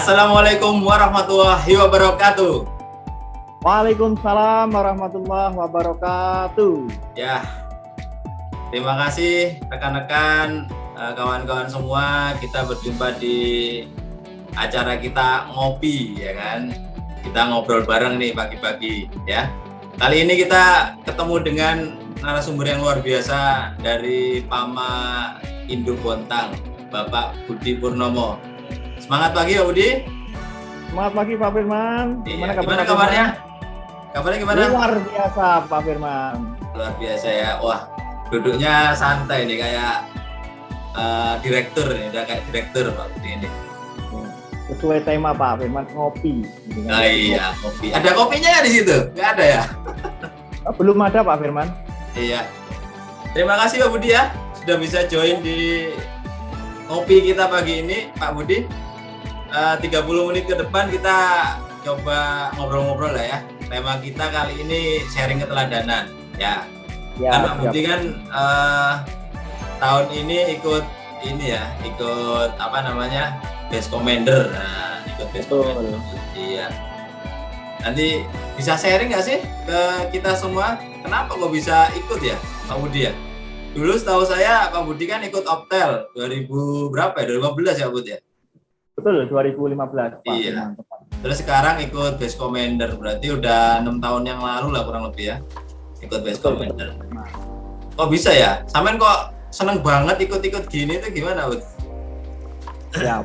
Assalamualaikum warahmatullahi wabarakatuh. Waalaikumsalam warahmatullahi wabarakatuh. Ya, terima kasih rekan-rekan, kawan-kawan semua. Kita berjumpa di acara kita ngopi, ya kan? Kita ngobrol bareng nih pagi-pagi, ya. Kali ini kita ketemu dengan narasumber yang luar biasa dari Pama Induk Bontang, Bapak Budi Purnomo. Semangat pagi, Pak Budi. Semangat pagi, Pak Firman. Gimana kabarnya? Kabarnya gimana? Luar biasa, Pak Firman. Luar biasa ya. Wah, duduknya santai nih kayak direktur nih, udah kayak direktur Pak Budi ini. Sesuai tema Pak Firman, ngopi. Nah, iya, kopi. Ada kopinya ya di situ? Nggak ada ya? Belum ada Pak Firman. Iya. Terima kasih Pak Budi ya, sudah bisa join di ngopi kita pagi ini, Pak Budi. 30 menit ke depan kita coba ngobrol-ngobrol lah ya. Tema kita kali ini sharing keteladanan, ya. Kan Pak Budi kan tahun ini ikut apa namanya, Base Commander. Nah, ikut Base Commander. Iya. Nanti bisa sharing nggak sih ke kita semua? Kenapa kok bisa ikut ya, Pak Budi ya? Dulu setahu saya Pak Budi kan ikut Optel 2000 berapa ya? 2015 ya, Budi ya? Betul, 2015 Pak. Iya. Terus sekarang ikut Base Commander, berarti udah 6 tahun yang lalu lah kurang lebih ya. Ikut Base Commander. Kok bisa ya? Sampean kok seneng banget ikut-ikut gini tuh gimana, Bud? Ya.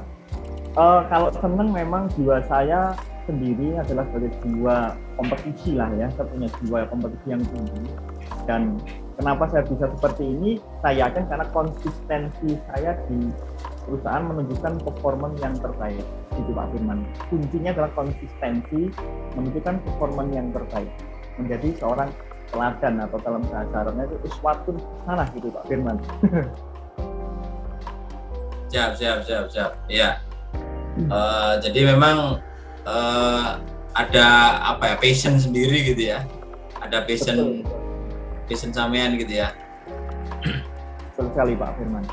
Kalau seneng memang jiwa saya sendiri adalah sebagai jiwa kompetisi lah ya. Saya punya jiwa kompetisi yang tinggi. Dan kenapa saya bisa seperti ini? Saya yakin karena konsistensi saya di perusahaan menunjukkan performa yang terbaik, gitu Pak Firman. Kuncinya adalah konsistensi menunjukkan performa yang terbaik, menjadi seorang teladan atau dalam bahasa Arabnya itu uswatun hasanah, gitu Pak Firman. Siap. Iya. Jadi memang ada apa ya, passion sendiri gitu ya. Ada passion sampean gitu ya. Betul sekali Pak Firman.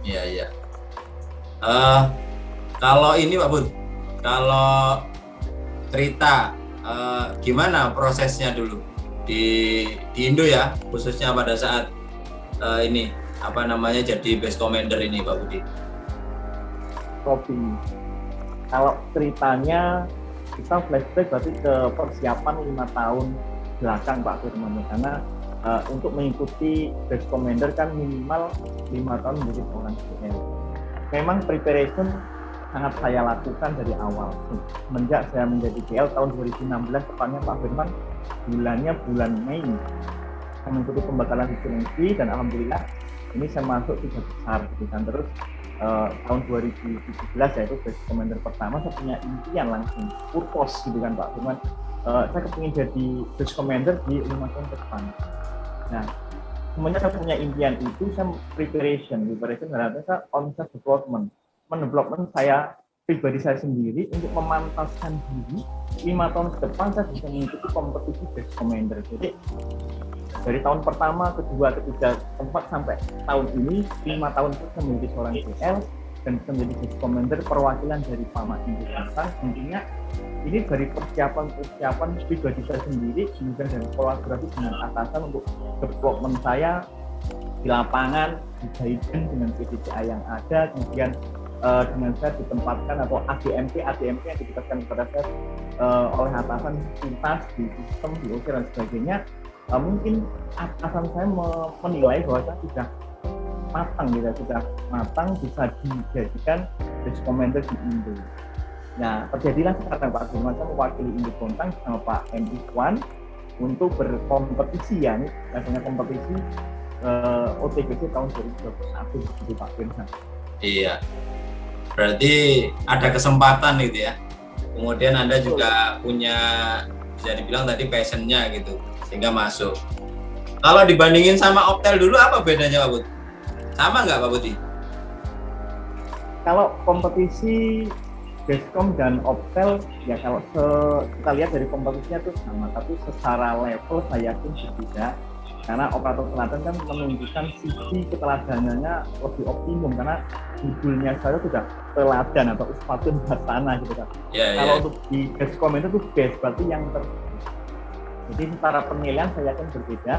Iya. Kalau ini Pak Bud, kalau cerita gimana prosesnya dulu di Indo ya, khususnya pada saat ini apa namanya jadi Base Commander ini Pak Budi. Kopi. Kalau ceritanya kita flashback berarti ke persiapan 5 tahun belakang Pak Firman, karena untuk mengikuti Base Commander kan minimal 5 tahun menjadi seorang CL. Memang preparation sangat saya lakukan dari awal. Semenjak saya menjadi CL tahun 2016, tepatnya Pak Firman, bulan Mei, saya mengikuti pembekalan instruksi dan alhamdulillah ini saya masuk 3 besar gitu kan. Terus tahun 2017 yaitu Base Commander pertama, saya punya impian langsung purpose gitu kan Pak Firman. Saya kepingin jadi Base Commander di 5 tahun ke depan. Nah, semuanya saya punya impian itu, saya preparation berarti saya on-set development saya pribadi saya sendiri untuk memantaskan diri 5 tahun ke depan saya bisa mengikuti kompetisi Base Commander. Jadi dari tahun pertama, kedua, ketiga, keempat sampai tahun ini 5 tahun itu saya menjadi seorang CL dan bisa menjadi Base Commander perwakilan dari Pama Induk Bontang. Intinya ini dari persiapan pribadi saya sendiri, kemudian dari kolaborasi dengan atasan untuk development saya di lapangan, dijahitin dengan PDCA yang ada, kemudian dengan saya ditempatkan atau ADMP yang diberikan kepada saya oleh atasan tuntas di sistem, di OC dan sebagainya. Mungkin atasan saya menilai bahwa saya sudah matang bisa dijadikan Base Commander di Indo. Nah, terjadilah sekarang Pak Firman, saya mewakili Induk Bontang sama Pak M. Ikhwan untuk berkompetisi ya, ini biasanya kompetisi OTBC tahun 2021 begitu Pak Firman. Iya, berarti ada kesempatan gitu ya. Kemudian Anda juga punya, bisa dibilang tadi passion-nya gitu, sehingga masuk. Kalau dibandingin sama Optel dulu apa bedanya Pak Budi? Sama nggak Pak Budi? Kalau kompetisi Basecom dan Optel ya kalau kita lihat dari kompetisinya itu sama, tapi secara level saya yakin berbeda. Karena operator teladan kan menunjukkan sisi keteladanannya lebih optimum, karena judulnya saya sudah teladan atau uswatun hasanah gitu kan. Kalau untuk di Gascom itu tuh best, berarti yang terbaik. Jadi secara penilaian saya yakin berbeda,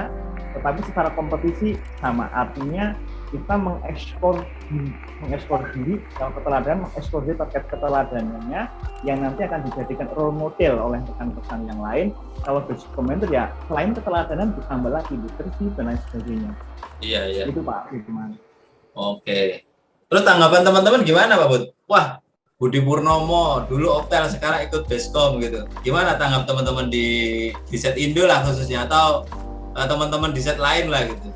tetapi secara kompetisi sama. Artinya kita mengekspor diri, kalau keteladanan mengekspor diri terkait keteladanannya yang nanti akan dijadikan role model oleh rekan-rekan yang lain. Kalau Gascom itu ya selain keteladanan ditambah lagi leadership dan lain sebagainya. Iya. Itu Pak Firman. Oke. Terus tanggapan teman-teman gimana Pak Bud? Wah, Budi Purnomo dulu Optel, sekarang ikut Gascom gitu. Gimana tanggap teman-teman di set Indo lah khususnya, atau teman-teman di set lain lah gitu?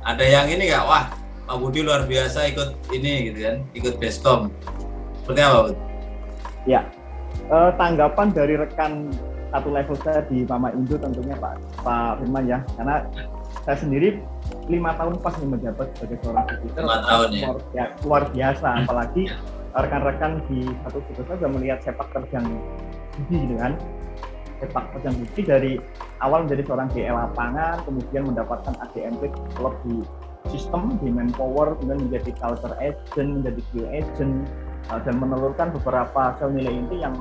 Ada yang ini nggak? Wah, Pak Budi luar biasa ikut ini gitu kan, ikut Gascom. Seperti apa Bud? Ya, tanggapan dari rekan satu level saya di Mama Indo tentunya Pak Firman ya, karena saya sendiri 5 tahun pas menjabat sebagai seorang auditor. 5 tahun ya. Luar biasa, apalagi rekan-rekan di satu juga sudah melihat sepak terjang Budi gitu kan. Sepak terjang Budi dari awal menjadi seorang GL lapangan, kemudian mendapatkan ADMP klub di sistem, di Manpower, kemudian menjadi culture agent, menjadi skill agent, dan menelurkan beberapa sel nilai inti yang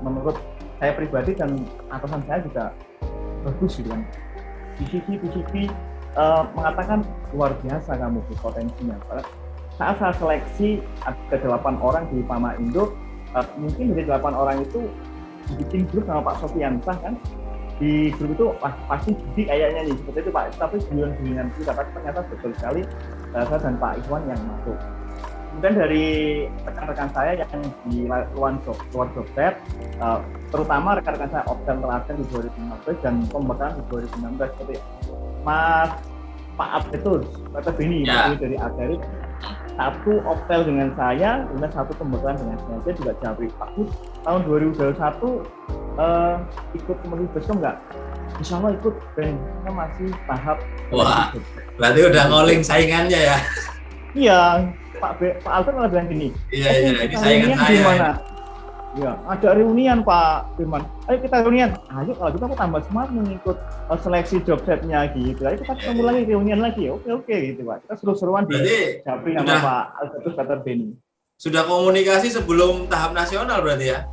menurut saya pribadi dan atasan saya juga bagus gitu kan. PCP mengatakan luar biasa kamu potensinya. Saat saya seleksi ada 8 orang di Pama Indo, mungkin dari 8 orang itu bikin grup sama Pak Sofiansah kan. Di grup itu pasti Budi kayaknya nih seperti itu Pak, tapi guyon-guyonan kita, tapi ternyata betul sekali saya dan Pak Iwan yang masuk. Kemudian dari rekan-rekan saya yang di luar job set, terutama rekan-rekan saya Optel Teladan di 2015 dan pembekalan di 2016 seperti Mas Pak Abdetus, Pak Beni dari Agarit, satu Optel dengan saya, kemudian satu pembekalan dengan saya juga Jabri. Aku tahun 2021 ikut kemudian Gascom nggak? Insya Allah ikut, dan kita masih tahap. Wah, berarti udah ngoling saingannya ya? Iya, Pak Albert malah bilang gini. Iya, ini saingan saya. Gimana? Ya, ada reunian Pak Firman. Ayo kita reunian. Ayo kalau gitu aku tambah semangat mengikut seleksi job setnya gitu. Ayo kita ketemu lagi, reunian lagi. Oke gitu Pak. Kita seru-seruan di Japri sama Pak Albertus Peter Beni. Sudah komunikasi sebelum tahap nasional berarti ya?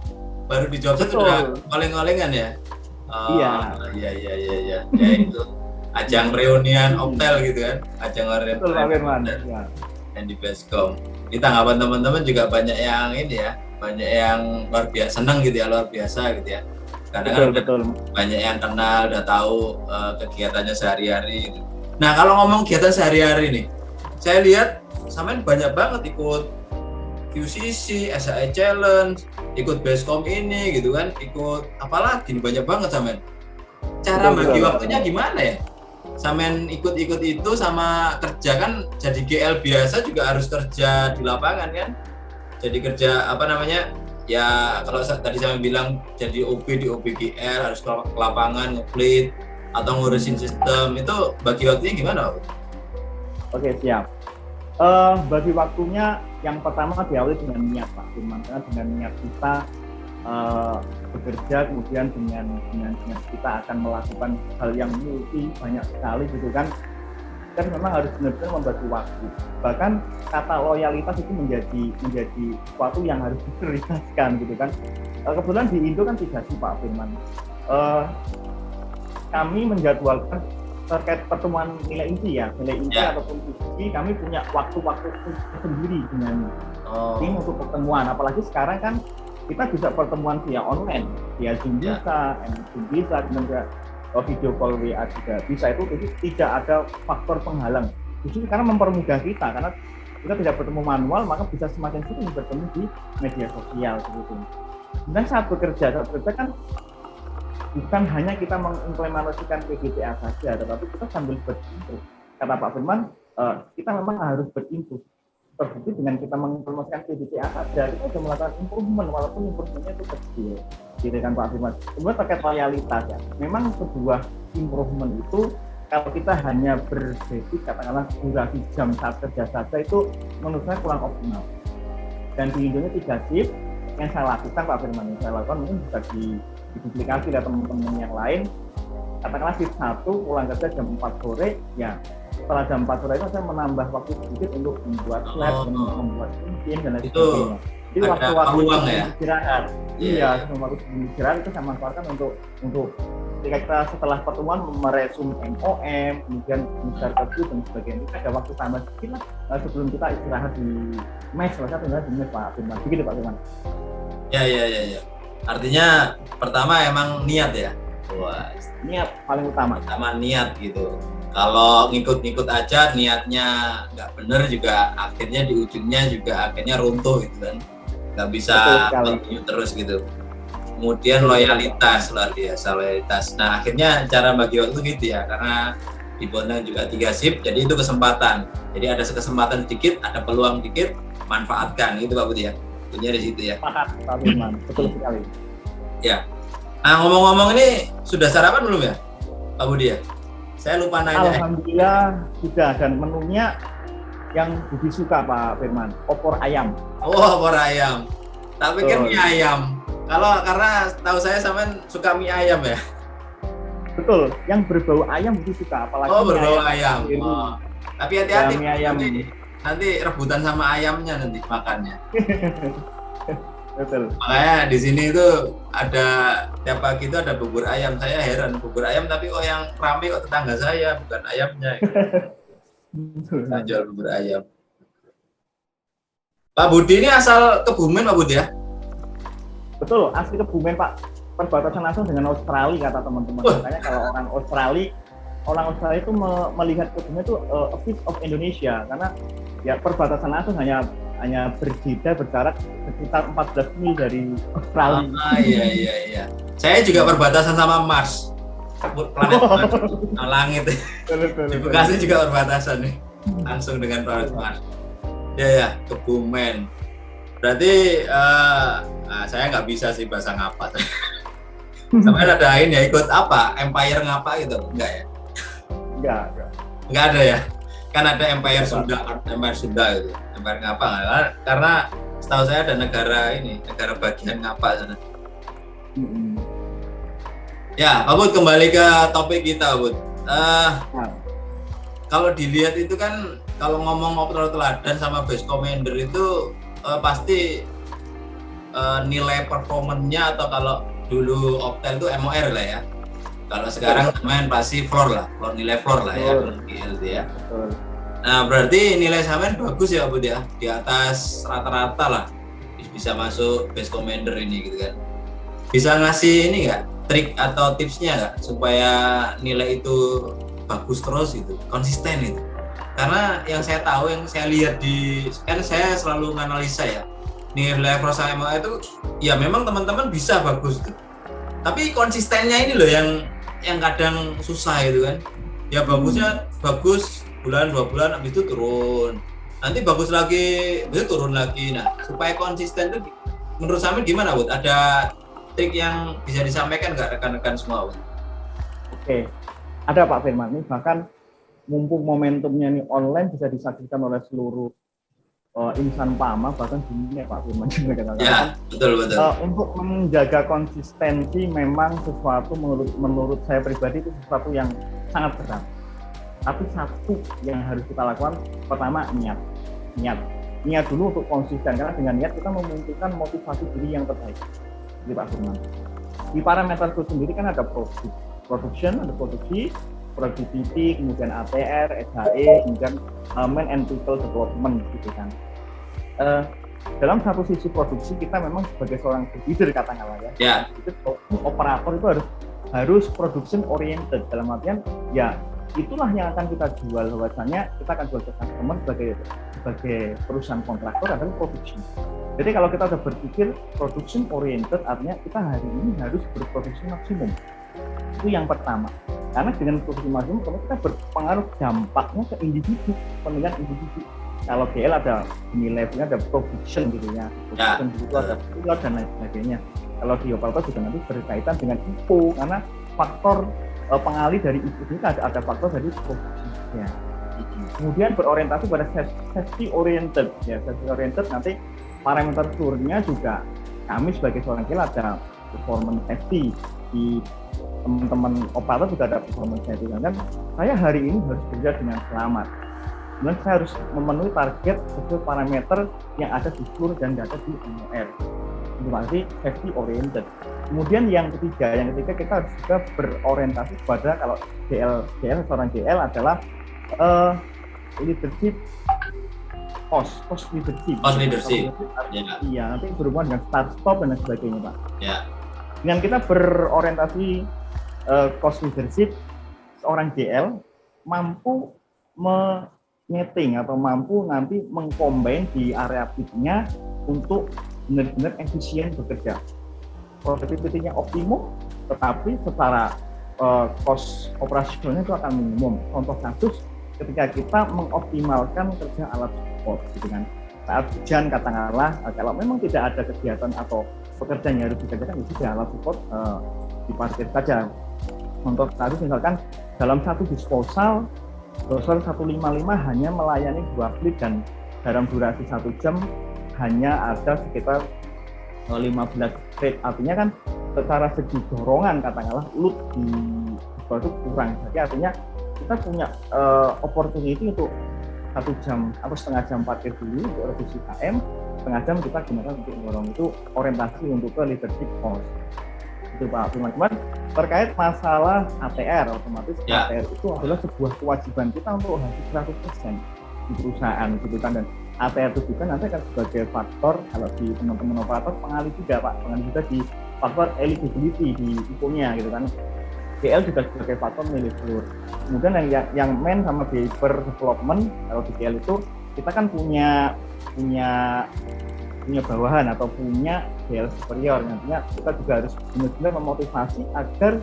Baru di job set sudah ngoling-ngolingan ya? Oh, iya. Ya itu ajang reunian Optel gitu kan? Ajang reunian. Betul Pak Firman. Ya. Dan di Gascom. Ini tanggapan teman-teman juga banyak yang ini ya, banyak yang luar biasa, senang gitu ya, luar biasa gitu ya. Karena betul. Banyak yang kenal, udah tahu kegiatannya sehari-hari gitu. Nah, kalau ngomong kegiatan sehari-hari nih, saya lihat sampean banyak banget ikut QCC, SAE Challenge, ikut Gascom ini gitu kan, ikut apalagi banyak banget sampean. Cara bagi waktunya gimana ya? Sampean ikut-ikut itu sama kerja kan, jadi GL biasa juga harus kerja di lapangan kan, jadi kerja apa namanya ya, kalau tadi saya bilang jadi OB di OBGL harus ke lapangan ngeplit atau ngurusin sistem, itu bagi waktunya gimana? Oke, siap. Bagi waktunya yang pertama diawali dengan niat Pak Firman, karena dengan niat kita bekerja, kemudian dengan kita akan melakukan hal yang banyak sekali gitu kan memang harus benar-benar membagi waktu. Bahkan kata loyalitas itu menjadi sesuatu yang harus diprioritaskan gitu kan. Kebetulan di Indo kan tidak sih Pak Firman, kami menjadwalkan terkait pertemuan nilai inti ataupun visi, kami punya waktu-waktu sendiri dengan tim untuk pertemuan. Apalagi sekarang kan kita bisa pertemuan via online, via Zoom bisa, Zoom bisa, kemudian video call WA juga bisa. Itu tidak ada faktor penghalang. Justru karena mempermudah kita, karena kita tidak bertemu manual, maka bisa semakin sering bertemu di media sosial seperti itu. Dan saat bekerja kan bukan hanya kita mengimplementasikan PDCA saja, tetapi kita sambil berinput. Kata Pak Firman, kita memang harus berinput. Terbukti dengan kita mengimplementasikan PDCA saja, kita sudah melakukan improvement, walaupun improvementnya itu kecil, gitu kan Pak Firman. Kemudian terkait loyalitas ya, memang sebuah improvement itu kalau kita hanya berbasis katakanlah durasi jam saat kerja saja, itu menurut saya kurang optimal. Dan di Indonesia 3 shift yang saya lakukan Pak Firman, yang saya lakukan mungkin bisa diduplikasi oleh teman-teman yang lain. katakanlah shift 1 pulang kerja jam 4 sore, ya setelah jam 4 sore itu saya menambah waktu sedikit untuk membuat lab, membuat meeting dan lain sebagainya. Jadi waktu-waktu istirahat, iya, waktu istirahat itu saya manfaatkan untuk ketika kita setelah pertemuan meresum MOM, kemudian mencari review dan sebagainya. Kita ada waktu tambah sedikit lah sebelum kita istirahat di mes, salah satu di mes Pak Firman. Begitu Pak Firman. Ya. Artinya pertama emang niat ya. Wah, niat paling utama. Pertama niat gitu. Kalau ngikut-ngikut aja niatnya nggak bener juga akhirnya di ujungnya juga akhirnya runtuh gitu kan. Nggak bisa continue terus gitu. Kemudian loyalitas, luar biasa loyalitas. Nah akhirnya cara bagi waktu gitu ya, karena di Bonang juga 3 shift, jadi itu kesempatan. Jadi ada kesempatan sedikit, ada peluang sedikit, manfaatkan gitu Pak Budi ya. Punya di situ ya. Pak Firman, betul sekali. Ya. Nah ngomong-ngomong ini sudah sarapan belum ya Pak Budi ya? Saya lupa nanya. Alhamdulillah sudah, dan menunya yang Budi suka Pak Firman, opor ayam. Oh, opor ayam. Tak pikir mie ayam. Karena tahu saya sampean suka mie ayam ya. Betul, yang berbau ayam Budi suka, apalagi berbau ayam. Tapi hati-hati mie ayam. Nanti rebutan sama ayamnya nanti makannya. Betul. Makanya di sini itu ada tiap pagi itu ada bubur ayam. Saya heran, bubur ayam tapi kok yang rame kok tetangga saya, bukan ayamnya. Saya jual bubur ayam. Pak Budi ini asal Kebumen Pak Budi ya? Betul, asli Kebumen Pak. Perbatasan langsung dengan Australia kata teman-teman. Makanya kalau orang Australia itu melihat Kebumen itu a piece of Indonesia, karena ya perbatasan langsung hanya berbeda berjarak sekitar 14 mil dari Australia. Iya. Saya juga perbatasan sama Mars, planet Mars, langit. Di Bekasi juga perbatasan nih, langsung dengan planet Mars. Ya, Kebumen. Berarti saya nggak bisa sih bahasa ngapa. Sampai ada ini ya, ikut apa? Empire ngapa gitu? Enggak ya? Enggak ada ya? Kan ada Empire Sunda gitu. Empire ngapa? Karena setahu saya ada negara bagian ngapa sana. Ya, Pak Bud, kembali ke topik kita, Bud. Kalau dilihat itu kan, kalau ngomong ngobrol teladan sama base commander itu pasti nilai performanya, atau kalau dulu Optel itu MOR lah ya. Kalau sekarang main pasti floor nilai floor lah ya, gitu ya. Nah berarti nilai sampean bagus ya Bud ya, di atas rata-rata lah, bisa masuk base commander ini gitu kan. Bisa ngasih ini nggak, trik atau tipsnya nggak supaya nilai itu bagus terus gitu, konsisten gitu. Karena yang saya tahu, yang saya lihat kan saya selalu menganalisa ya, nilai prosa MOA itu ya memang teman-teman bisa bagus gitu. Tapi konsistennya ini loh yang kadang susah gitu kan. Ya bagusnya bagus bulan 2 bulan, habis itu turun. Nanti bagus lagi, habis itu turun lagi. Nah, supaya konsisten itu menurut saya gimana, Bud? Ada trik yang bisa disampaikan nggak rekan-rekan semua, Bud? Oke, ada Pak Firman. Ini bahkan mumpung momentumnya ini online, bisa disaksikan oleh seluruh insan PAMA, bahkan dunia Pak Firman. Ya, betul. Untuk menjaga konsistensi memang sesuatu menurut saya pribadi itu sesuatu yang sangat berat. Tapi satu yang harus kita lakukan, pertama niat dulu untuk konsisten, karena dengan niat kita memunculkan motivasi diri yang terbaik. Jadi Pak Firman, di parameter itu sendiri kan ada production, ada produksi, productivity, kemudian ATR, SHE, kemudian man and people development gitu kan. Dalam satu sisi produksi kita memang sebagai seorang leader katakanlah ya. Itu operator itu harus production oriented, dalam artian ya itulah yang akan kita jual, bahwasanya kita akan jual ke customer sebagai perusahaan kontraktor adalah production. Jadi kalau kita sudah berpikir production oriented, artinya kita hari ini harus berproduksi maksimum. Itu yang pertama. Karena dengan produksi maksimum kita berpengaruh dampaknya ke individu, kepentingan individu. Kalau GL ada nilai levelnya, ada production gitu ya. Production itu ada pilot dan lain sebagainya. Kalau di operator juga nanti berkaitan dengan IPO, karena faktor pengalih dari IPO itu ada faktor dari produksinya. Kemudian berorientasi pada safety oriented. Ya, safety oriented nanti parameter turunnya juga kami sebagai seorang GL ada performance safety di teman-teman operator juga ada performance-nya itu kan. Saya hari ini harus kerja dengan selamat. Kemudian saya harus memenuhi target sesuai parameter yang ada di seluruh dan ada di MOR. Itu berarti safety oriented. Kemudian yang ketiga kita harus juga berorientasi kepada kalau seorang GL adalah leadership, cost leadership. Iya, nanti berhubungan dengan start stop dan sebagainya, Pak. Ya. Dengan kita berorientasi cost leadership, seorang GL mampu menyeting atau mampu nanti mengcombine di area peak-nya untuk benar-benar efisien bekerja. Productivity-nya optimum, tetapi secara cost operasionalnya itu akan minimum. Contoh kasus ketika kita mengoptimalkan kerja alat support, gitu kan. Saat hujan katakanlah, kalau memang tidak ada kegiatan atau pekerjaan yang harus dikerjakan, itu alat support diparkir saja. Untuk kasus misalkan dalam satu disposal, doser 155 hanya melayani 2 klik dan dalam durasi 1 jam hanya ada sekitar 15 klik. Artinya kan secara segi dorongan katakanlah load di disposal itu kurang. Jadi artinya kita punya opportunity untuk 1 jam atau setengah jam parkir dulu untuk reduksi KM, setengah jam kita gunakan untuk dorong. Itu orientasi untuk ke leadership cost. Itu Pak Firman. Terkait masalah ATR, otomatis ATR itu adalah sebuah kewajiban kita untuk hasil 100% di perusahaan gitu kan, dan ATR itu juga nanti akan sebagai faktor kalau di teman-teman operator pengalih juga Pak, pengalih juga di faktor eligibility di IPO-nya gitu kan. GL juga sebagai faktor nilai seluruh. Kemudian yang main sama behavior development, kalau di GL itu kita kan punya bawahan atau punya GL superior, nantinya kita juga harus benar-benar memotivasi agar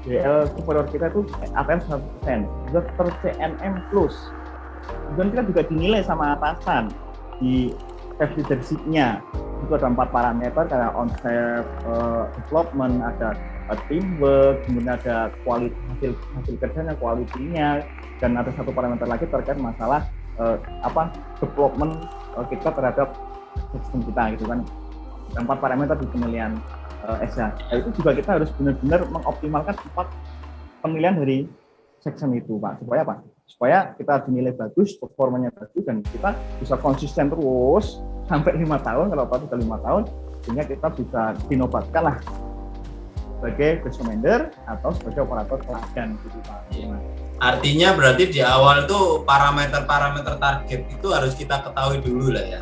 GL superior kita itu ATM 100%, juga ter-CNM plus. Kemudian kita juga dinilai sama atasan di self leadership-nya. Itu ada 4 parameter kayak on-self development, ada teamwork, kemudian ada hasil kerjanya, kualitinya, dan ada satu parameter lagi terkait masalah development kita terhadap sistem kita gitu kan. 4 parameter di penilaian SH. Nah, itu juga kita harus benar-benar mengoptimalkan 4 penilaian dari section itu Pak. Supaya apa? Supaya kita dinilai bagus, performanya bagus, dan kita bisa konsisten terus sampai 5 tahun, kalau Pak sudah 5 tahun, sehingga kita bisa dinobatkan lah sebagai best commander atau sebagai operator teladan gitu Pak. Artinya berarti di awal tuh parameter-parameter target itu harus kita ketahui dulu lah ya.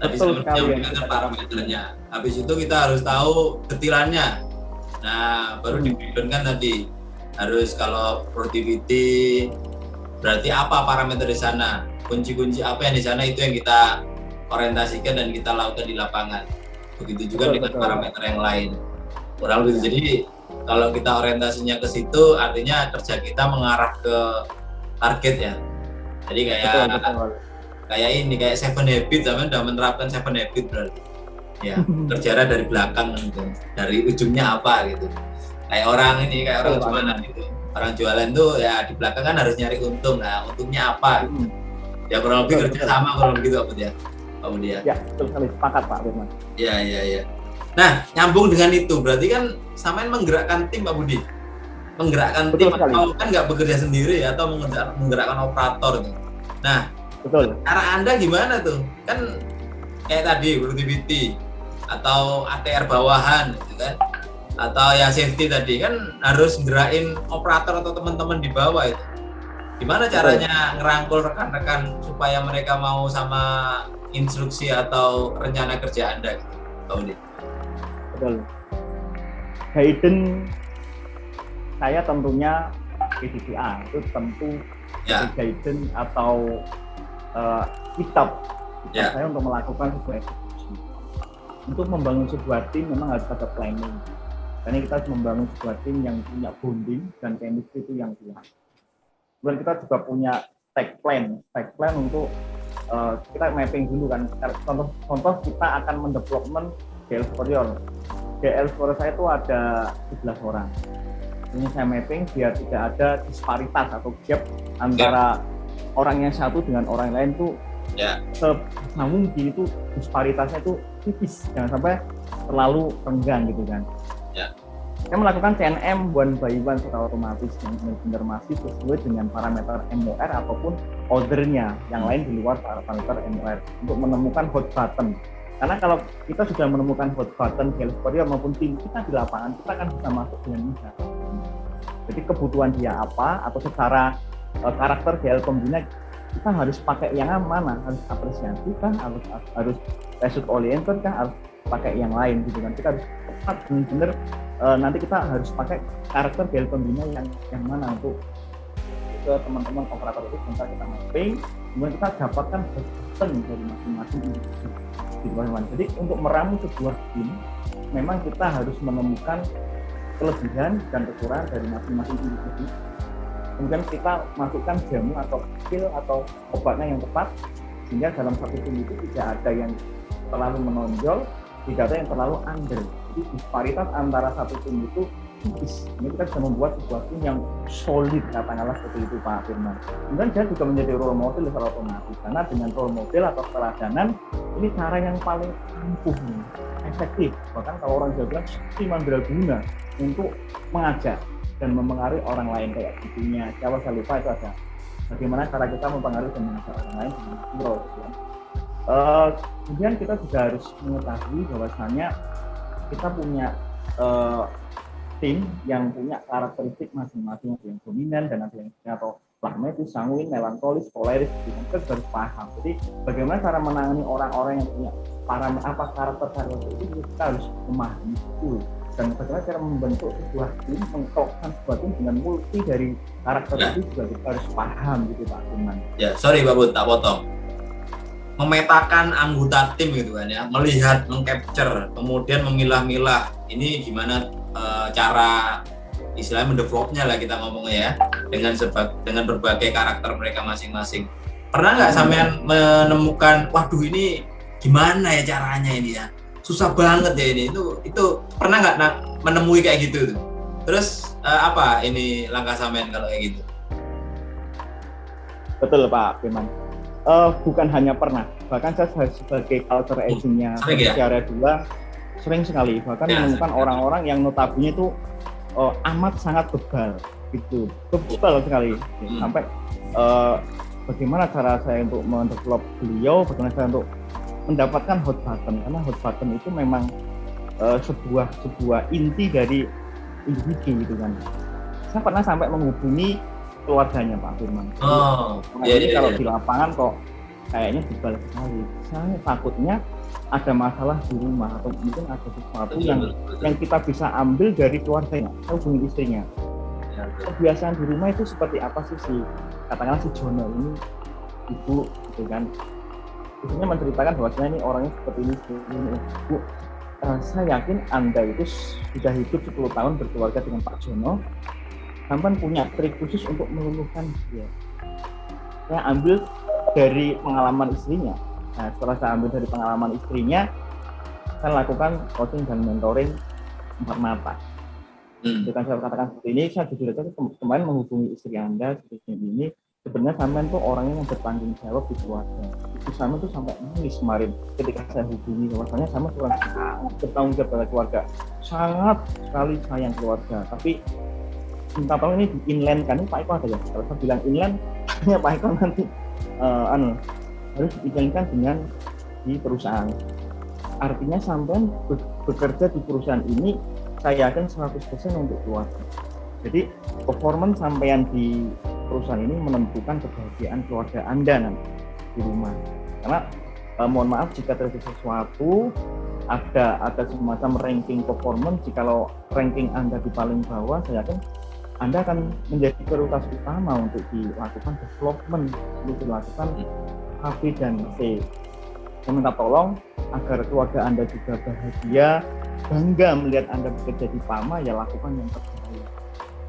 Tadi sebenarnya kan parameternya. Habis itu kita harus tahu detilannya. Nah, baru dibidonkan tadi. Harus kalau productivity, berarti apa parameter di sana? Kunci-kunci apa yang di sana itu yang kita orientasikan dan kita lakukan di lapangan. Begitu juga dengan parameter yang lain. Kurang lebih. Jadi kalau kita orientasinya ke situ, artinya kerja kita mengarah ke target ya. Jadi kayak 7 habit, zaman udah menerapkan 7 habit berarti. Ya, kerja dari belakang gitu. Dari ujungnya apa gitu. Kayak orang jualan gitu. Orang jualan tuh ya di belakang kan harus nyari untung. Nah, untungnya apa gitu. Ya kurang lebih kerja sama kalau begitu Pak Budi ya. Pak Budi ya. Ya, betul sekali, sepakat Pak Firman. Iya. Nah, nyambung dengan itu, berarti kan samain menggerakkan tim Pak Budi. Menggerakkan tim atau kan nggak bekerja sendiri ya, atau menggerakkan operator gitu. Nah, betul. Cara Anda gimana tuh? Kan kayak tadi productivity atau ATR bawahan gitu kan. Atau ya safety tadi kan harus gerakin operator atau teman-teman di bawah itu. Gimana caranya ngerangkul rekan-rekan supaya mereka mau sama instruksi atau rencana kerja Anda gitu, Pak Budi? Betul. Guidance saya tentunya PDPA itu tentu guidance atau kitab saya untuk melakukan sebuah eksekusi. Untuk membangun sebuah tim memang harus ada planning. Karena kita harus membangun sebuah tim yang punya bonding dan chemistry itu yang kuat. Kemudian kita juga punya tech plan untuk kita mapping dulu kan. Contoh kita akan mendevelopment GL superior. GL superior saya itu ada 11 orang. Ini saya mapping biar tidak ada disparitas atau gap antara orang yang satu dengan orang lain tuh sebisa mungkin itu disparitasnya itu tipis, jangan sampai terlalu renggang gitu kan. Saya melakukan CNM one by one secara otomatis yang benar-benar masih sesuai dengan parameter MOR ataupun ordernya yang lain di luar parameter MOR untuk menemukan hot button. Karena kalau kita sudah menemukan hot button di superior maupun tim kita di lapangan, kita akan bisa masuk dengan mudah. Jadi kebutuhan dia apa atau secara karakter GL pembina kita harus pakai yang mana, harus apresiasi kah, harus result oriented kah, harus pakai yang lain gitu kan. Kita harus tepat benar-benar nanti kita harus pakai karakter GL pembina yang mana untuk ke teman-teman operator itu bisa kita mapping, kemudian kita dapatkan button dari masing-masing individu gitu teman-teman. Jadi untuk meramu sebuah tim memang kita harus menemukan kelebihan dan kekurangan dari masing-masing individu. Kemudian kita masukkan jamu atau skill atau obatnya yang tepat sehingga dalam satu tim itu tidak ada yang terlalu menonjol, tidak ada yang terlalu under. Jadi disparitas antara satu tim itu tipis. Ini kita bisa membuat sebuah tim yang solid, katakanlah seperti itu Pak Firman. Kemudian dia juga menjadi role model secara otomatis karena dengan role model atau keteladanan ini cara yang paling ampuh, efektif. Bahkan kalau orang Jawa bilang sakti mandraguna untuk mengajak dan mempengaruhi orang lain kayak gitunya. Kalau saya lupa itu ada bagaimana cara kita mempengaruhi dan mengajak orang lain dengan role. Kemudian kita juga harus mengetahui bahwasannya kita punya tim yang punya karakteristik masing-masing, ada yang dominan dan ada yang atau pragmatis, sanguin, melankolis, koleris, kita harus paham. Jadi bagaimana cara menangani orang-orang yang punya karakter itu kita harus memahami itu. Dan bagaimana cara membentuk sebuah tim, mengkokkan sebuah tim dengan multi dari karakter itu juga kita harus paham gitu Pak Firman. Ya, sorry Pak Bud, tak potong. Memetakan anggota tim gitu kan ya, melihat, mengcapture, kemudian memilah-milah. Ini gimana cara istilahnya mendevelopnya lah kita ngomongnya ya, dengan berbagai karakter mereka masing-masing. Pernah nggak sampean menemukan, waduh ini gimana ya caranya ini ya? Susah banget ya ini. Itu pernah nggak menemui kayak gitu? Terus apa ini langkah sampean kalau kayak gitu? Betul Pak Firman. Bukan hanya pernah, bahkan saya sebagai culture agent-nya secara dua sering sekali bahkan menemukan orang-orang yang notabene itu amat sangat bebal gitu, bebal sekali sampai bagaimana cara saya untuk mendevelop beliau, bagaimana saya untuk mendapatkan hot button, karena hot button itu memang sebuah inti dari individu gitu kan. Saya pernah sampai menghubungi keluarganya Pak Firman. Kalau di lapangan kok kayaknya bebal sekali. Saya takutnya ada masalah di rumah atau mungkin ada sesuatu yang kita bisa ambil dari keluarganya, atau hubungi istrinya. Kebiasaan di rumah itu seperti apa sih katakanlah si Jono ini ibu gitu kan. Istrinya menceritakan bahwasanya ini orangnya seperti ini. Bu, saya yakin Anda itu sudah hidup 10 tahun berkeluarga dengan Pak Jono. Sampai punya trik khusus untuk meluluhkan dia. Saya ambil dari pengalaman istrinya. Nah, setelah saya ambil dari pengalaman istrinya, saya lakukan coaching dan mentoring 4 mata. Dengan saya katakan seperti ini, saya jujur saja kemarin menghubungi istri Anda seperti ini. Sebenarnya sampean tuh orangnya yang bertanggung jawab di keluarga. Itu sama tuh sampai nangis kemarin ketika saya hubungi bahwasanya sama orang sangat bertanggung jawab pada keluarga, sangat sekali sayang keluarga. Tapi minta tolong ini di inland kan, ini Pak Eko ada ya. Kalau saya bilang inland, hanya Pak Eko nanti harus dijalankan dengan di perusahaan. Artinya sampean bekerja di perusahaan ini, saya yakin 100% untuk keluarga. Jadi performance sampean di perusahaan ini menentukan kebahagiaan keluarga Anda nanti di rumah. Karena mohon maaf jika terjadi sesuatu, ada semacam ranking performance. Jikalau ranking Anda di paling bawah, saya yakin Anda akan menjadi prioritas utama untuk dilakukan development, untuk dilakukan A, B, dan C. Saya minta tolong agar keluarga Anda juga bahagia, bangga melihat Anda bekerja di PAMA, ya lakukan yang terbaik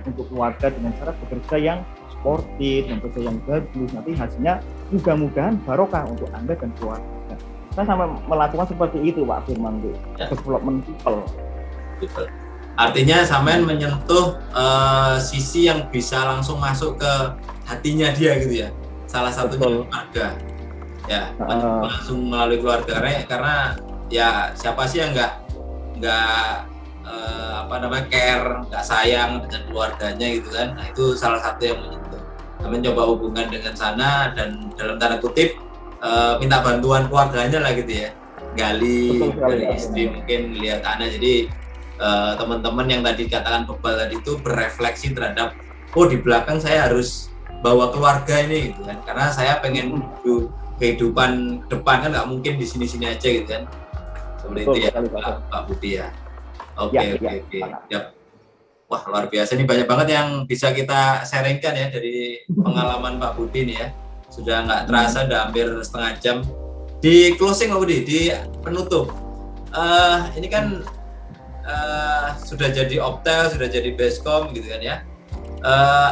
untuk keluarga dengan cara bekerja yang sportif, bekerja yang bagus. Nanti hasilnya mudah-mudahan barokah untuk Anda dan keluarga. Saya sampai melakukan seperti itu Pak Firman, development people. Betul. Artinya sampean menyentuh sisi yang bisa langsung masuk ke hatinya dia gitu ya. Salah satunya keluarga. Ya, langsung melalui keluarga karena ya siapa sih yang nggak care, nggak sayang dengan keluarganya gitu kan. Nah itu salah satu yang menyentuh. Kami coba hubungan dengan sana dan dalam tanda kutip minta bantuan keluarganya lah gitu ya, gali dari istri mungkin lihat anak. Jadi teman-teman yang tadi katakan bebal tadi itu berefleksi terhadap di belakang saya harus bawa keluarga ini gitu kan, karena saya pengen kehidupan depan kan nggak mungkin di sini-sini aja gitu kan, seperti itu ya Pak Budi ya. Oke. Yap. Wah luar biasa, ini banyak banget yang bisa kita sharingkan ya dari pengalaman Pak Budi nih ya. Sudah nggak terasa, udah hampir setengah jam. Di closing Pak Budi, di penutup, ini kan sudah jadi Optel, sudah jadi Basecom gitu kan ya.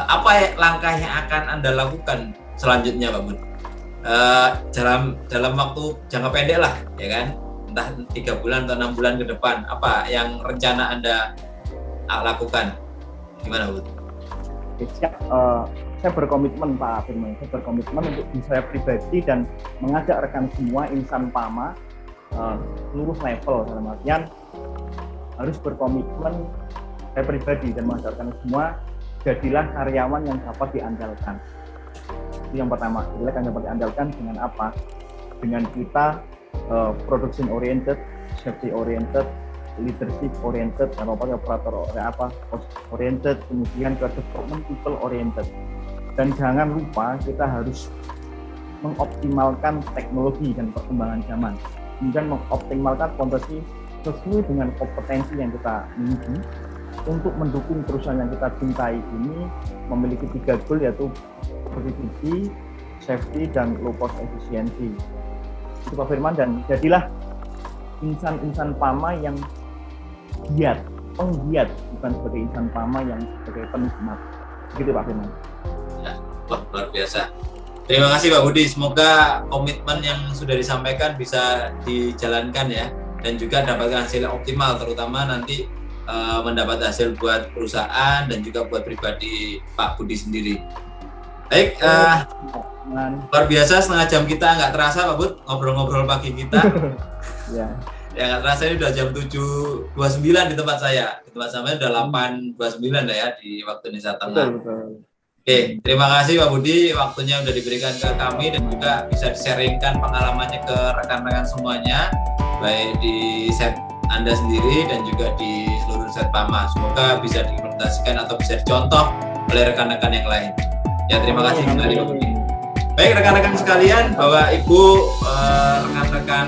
Apa langkah yang akan Anda lakukan selanjutnya Pak Budi? Dalam waktu jangka pendek lah ya kan, entah 3 bulan atau 6 bulan ke depan, apa yang rencana Anda lakukan? Gimana Bud? Siap, saya berkomitmen Pak Firman, saya berkomitmen untuk diri saya pribadi dan mengajak rekan semua insan PAMA seluruh level, dalam artian harus berkomitmen saya pribadi dan mengajak rekan semua, jadilah karyawan yang dapat diandalkan. Itu yang pertama, jadilah yang dapat diandalkan dengan apa? Dengan kita production oriented, safety oriented, leadership oriented, operator oriented, kemudian ke development people oriented. Dan jangan lupa kita harus mengoptimalkan teknologi dan perkembangan zaman, kemudian mengoptimalkan kompetensi sesuai dengan kompetensi yang kita miliki untuk mendukung perusahaan yang kita cintai ini memiliki 3 goal, yaitu productivity, safety, dan low cost efficiency. Itu Pak Firman, dan jadilah insan-insan PAMA yang giat, penggiat, bukan sebagai insan PAMA yang sebagai penikmat. Begitu Pak Firman. Ya, wah, luar biasa. Terima kasih Pak Budi, semoga komitmen yang sudah disampaikan bisa dijalankan ya, dan juga dapatkan hasil optimal, terutama nanti mendapat hasil buat perusahaan dan juga buat pribadi Pak Budi sendiri. Baik, luar biasa, setengah jam kita nggak terasa Pak Bud, ngobrol-ngobrol pagi kita. Ya nggak terasa, ini udah jam 7.29 di tempat saya. Di tempat saya udah 8.29 lah ya di waktu Indonesia Tengah. Betul. Oke, terima kasih Pak Budi, waktunya udah diberikan ke kami dan juga bisa di-sharingkan pengalamannya ke rekan-rekan semuanya, baik di set Anda sendiri dan juga di seluruh set PAMA. Semoga bisa diimplementasikan atau bisa dicontoh oleh rekan-rekan yang lain. Ya, terima kasih kembali Pak Budi. Baik rekan-rekan sekalian, Bapak Ibu, rekan-rekan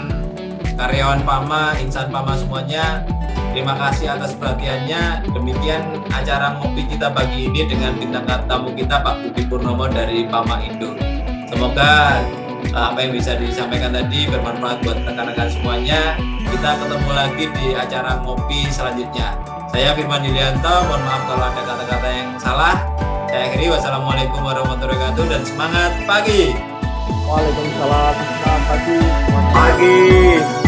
karyawan PAMA, insan PAMA semuanya, terima kasih atas perhatiannya. Demikian acara ngopi kita pagi ini dengan bintang tamu kita Pak Budi Purnomo dari PAMA Indo. Semoga apa yang bisa disampaikan tadi bermanfaat buat rekan-rekan semuanya. Kita ketemu lagi di acara ngopi selanjutnya. Saya Firman Yulianto, mohon maaf kalau ada kata-kata yang salah. Saya akhiri, wassalamualaikum warahmatullahi wabarakatuh, dan semangat pagi. Waalaikumsalam, selamat pagi.